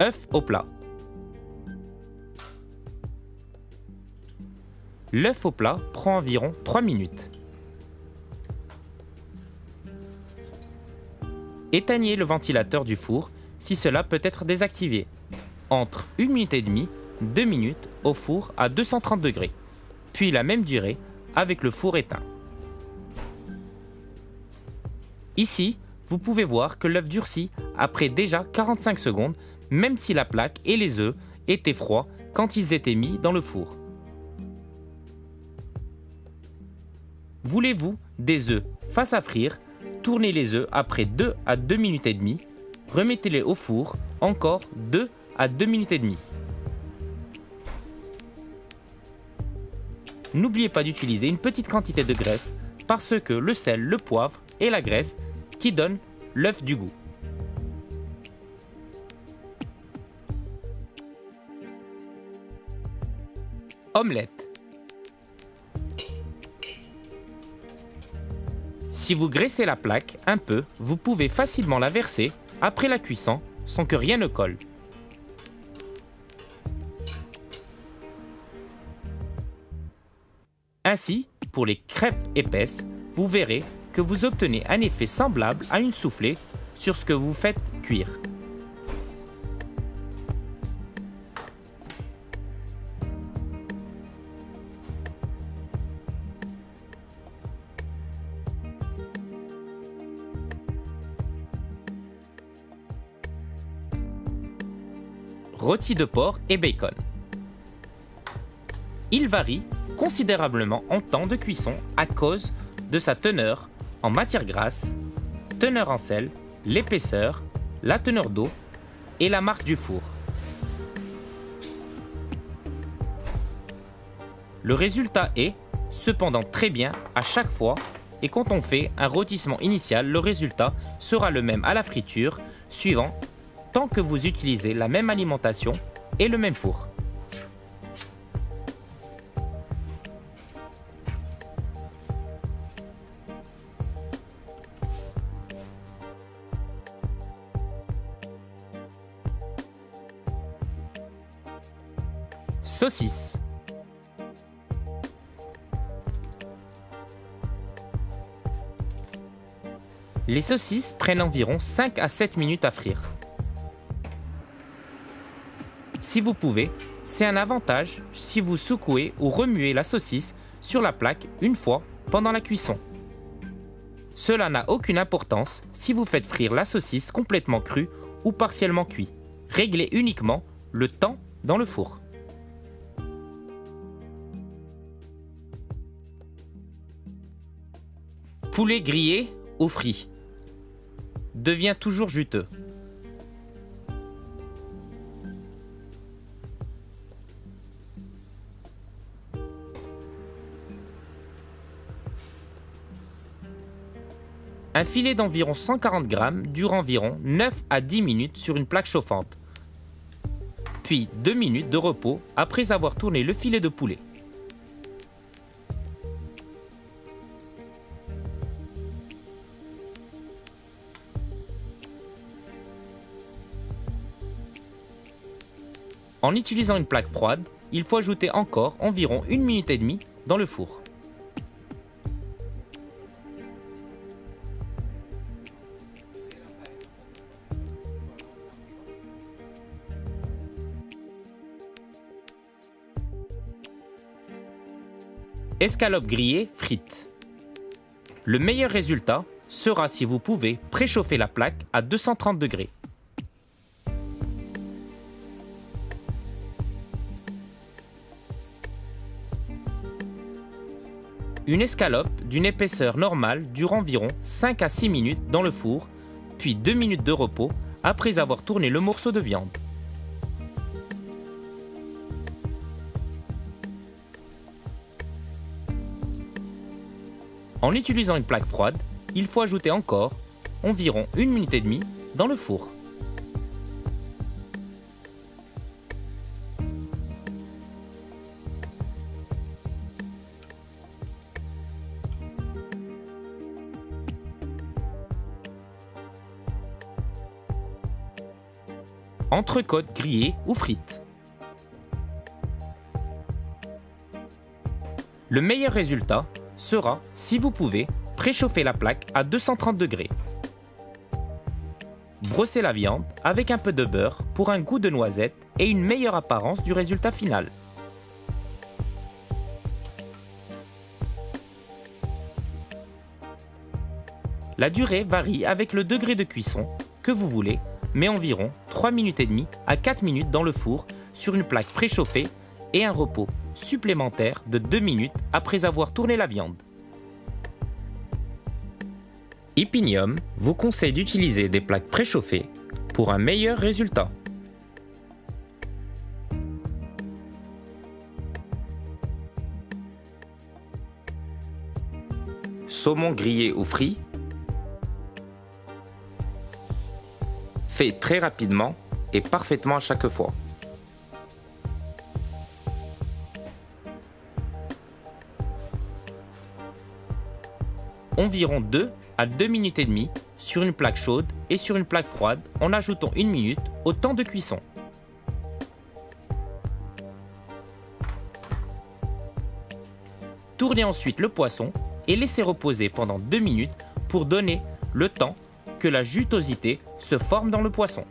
œuf au plat. L'œuf au plat prend environ 3 minutes. Éteignez le ventilateur du four si cela peut être désactivé. Entre 1 minute et demie, 2 minutes au four à 230 degrés, puis la même durée avec le four éteint. Ici, vous pouvez voir que l'œuf durcit après déjà 45 secondes, même si la plaque et les œufs étaient froids quand ils étaient mis dans le four. Voulez-vous des œufs face à frire? Tournez les œufs après 2 à 2 minutes et demie. Remettez-les au four encore 2 à 2 minutes et demie. N'oubliez pas d'utiliser une petite quantité de graisse parce que le sel, le poivre et la graisse qui donnent l'œuf du goût. Omelette. Si vous graissez la plaque un peu, vous pouvez facilement la verser après la cuisson sans que rien ne colle. Ainsi, pour les crêpes épaisses, vous verrez que vous obtenez un effet semblable à une soufflée sur ce que vous faites cuire. Rôti de porc et bacon. Il varie considérablement en temps de cuisson à cause de sa teneur en matière grasse, teneur en sel, l'épaisseur, la teneur d'eau et la marque du four. Le résultat est cependant très bien à chaque fois et quand on fait un rôtissement initial, le résultat sera le même à la friture suivant tant que vous utilisez la même alimentation et le même four. Saucisse. Les saucisses prennent environ 5 à 7 minutes à frire. Si vous pouvez, c'est un avantage si vous secouez ou remuez la saucisse sur la plaque une fois pendant la cuisson. Cela n'a aucune importance si vous faites frire la saucisse complètement crue ou partiellement cuite. Réglez uniquement le temps dans le four. Poulet grillé ou frit devient toujours juteux. Un filet d'environ 140 grammes dure environ 9 à 10 minutes sur une plaque chauffante, puis 2 minutes de repos après avoir tourné le filet de poulet. En utilisant une plaque froide, il faut ajouter encore environ 1 minute et demie dans le four. Escalope grillée frites. Le meilleur résultat sera si vous pouvez préchauffer la plaque à 230 degrés. Une escalope d'une épaisseur normale dure environ 5 à 6 minutes dans le four, puis 2 minutes de repos après avoir tourné le morceau de viande. En utilisant une plaque froide, il faut ajouter encore environ 1 minute et demie dans le four. entrecôte grillée ou frites. Le meilleur résultat sera, si vous pouvez, préchauffer la plaque à 230 degrés. Brossez la viande avec un peu de beurre pour un goût de noisette et une meilleure apparence du résultat final. La durée varie avec le degré de cuisson que vous voulez, mais environ 3 minutes et demie à 4 minutes dans le four sur une plaque préchauffée et un repos supplémentaire de 2 minutes après avoir tourné la viande. Ipinium vous conseille d'utiliser des plaques préchauffées pour un meilleur résultat. Saumon grillé ou frit, fait très rapidement et parfaitement à chaque fois. Environ 2 à 2 minutes et demie sur une plaque chaude et sur une plaque froide en ajoutant 1 minute au temps de cuisson. Tournez ensuite le poisson et laissez reposer pendant 2 minutes pour donner le temps que la jutosité se forme dans le poisson.